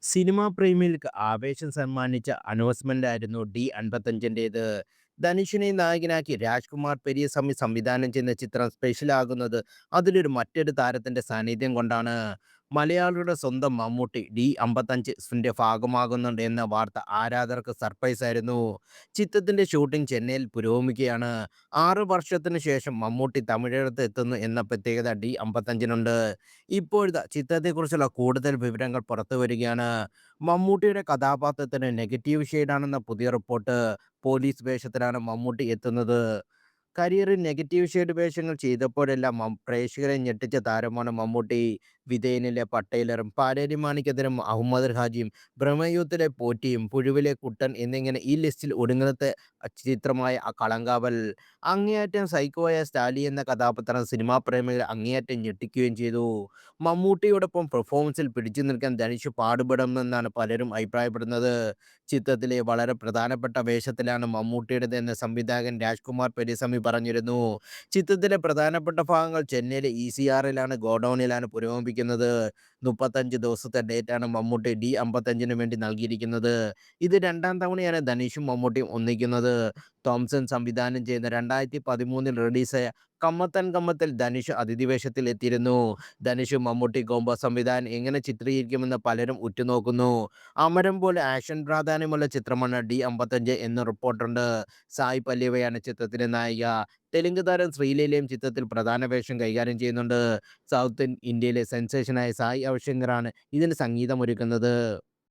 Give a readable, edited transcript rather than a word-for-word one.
Cinema പ്രേമികൾക്ക് ആവേശം സമ്മാനിച്ച അനൗൺസ്മെന്റായിരുന്നു D 55-ന്റേത്. ധനുഷിനെ നായകനാക്കി രാജ്കുമാർ പെരിയസ്വാമി സംവിധാനം ചെയ്യുന്ന ചിത്രം സ്പെഷ്യലാകുന്നത് മറ്റൊരു താരത്തിന്റെ സാന്നിധ്യം കൊണ്ടാണ്. മലയാളിയുടെ സ്വന്തം മമ്മൂട്ടി ഡി 55 ഭാഗമാകുന്നുണ്ട് എന്ന വാർത്ത ആരാധകർക്ക് സർപ്രൈസായിരുന്നു. ചിത്രത്തിന്റെ ഷൂട്ടിംഗ് ചെന്നൈയിൽ പുരോഗമിക്കുകയാണ്. 6 വർഷത്തിന് ശേഷം മമ്മൂട്ടി തമിഴകത്ത് എത്തുന്നു എന്ന പ്രത്യേകത ഡി 55-നുണ്ട്. ഇപ്പോഴത്തെ ചിത്രത്തെക്കുറിച്ചുള്ള കൂടുതൽ വിവരങ്ങൾ പുറത്തുവരികയാണ്. മമ്മൂട്ടിയുടെ കഥാപാത്രത്തിന് നെഗറ്റീവ് ഷെയ്ഡാണെന്ന പുതിയ റിപ്പോർട്ട്. പോലീസ് വേഷത്തിലാണ് മമ്മൂട്ടി എത്തുന്നത്. കരിയറിൽ നെഗറ്റീവ് ഷെയ്ഡ് വേഷങ്ങൾ ചെയ്തപ്പോഴെല്ലാം പ്രേക്ഷകരെ ഞെട്ടിച്ച താരമാണ് മമ്മൂട്ടി. വിധേയനിലെ പട്ടേലറും, പാലേരി മാണിക്കത്തിനും, അഹമ്മദ് ഹാജിയും, ബ്രഹ്മയുഗത്തിലെ പോറ്റിയും, പുഴുവിലെ കുട്ടൻ എന്നിങ്ങനെ ഈ ലിസ്റ്റിൽ ഒടുങ്ങാത്ത ചിത്രമായ കളങ്കാവൽ. അങ്ങേയറ്റം സൈക്കോയായ സ്റ്റാലി എന്ന കഥാപാത്രം സിനിമാ പ്രേമികളെ അങ്ങേയറ്റം ഞെട്ടിക്കുകയും ചെയ്തു. മമ്മൂട്ടിയോടൊപ്പം പെർഫോമൻസിൽ പിടിച്ചു നിൽക്കാൻ ധനുഷ് പാടുപെടുമെന്നാണ് പലരും അഭിപ്രായപ്പെടുന്നത്. ചിത്രത്തിലെ വളരെ പ്രധാനപ്പെട്ട വേഷത്തിലാണ് മമ്മൂട്ടിയുടേതെന്ന് സംവിധായകൻ രാജ്കുമാർ പെരിയസ്വാമി പറഞ്ഞിരുന്നു. ചിത്രത്തിലെ പ്രധാനപ്പെട്ട ഭാഗങ്ങൾ ചെന്നൈയിലെ ഇസിആറിലാണ് ഗോഡൌണിലാണ് പുരോഗമിക്കുന്നത്. 35 ദിവസത്തെ ഡേറ്റാണ് മമ്മൂട്ടി ഡി 55-ന് വേണ്ടി നൽകിയിരിക്കുന്നത്. ഇത് രണ്ടാം തവണയാണ് ധനുഷും മമ്മൂട്ടിയും ഒന്നിക്കുന്നത്. തോംസൺ സംവിധാനം ചെയ്ത 2013-ൽ റിലീസായ കമ്മത്തൻ കമ്മത്തിൽ ധനുഷ് അതിഥി വേഷത്തിൽ എത്തിയിരുന്നു. ധനുഷും മമ്മൂട്ടി കോംബോ സംവിധാനം എങ്ങനെ ചിത്രീകരിക്കുമെന്ന് പലരും ഉറ്റുനോക്കുന്നു. അമരം പോലെ ആക്ഷൻ പ്രാധാന്യമുള്ള ചിത്രമാണ് ഡി 55 എന്ന് റിപ്പോർട്ടുണ്ട്. സായ് പല്ലവിയാണ് ചിത്രത്തിലെ നായിക. തെലുങ്ക് താരം ശ്രീലീലയും ചിത്രത്തിൽ പ്രധാന വേഷം കൈകാര്യം ചെയ്യുന്നുണ്ട്. സൗത്ത് ഇന്ത്യയിലെ സെൻസേഷനായ സായ് അഭിഷേകറാണ് ഇതിന് സംഗീതമൊരുക്കുന്നത്.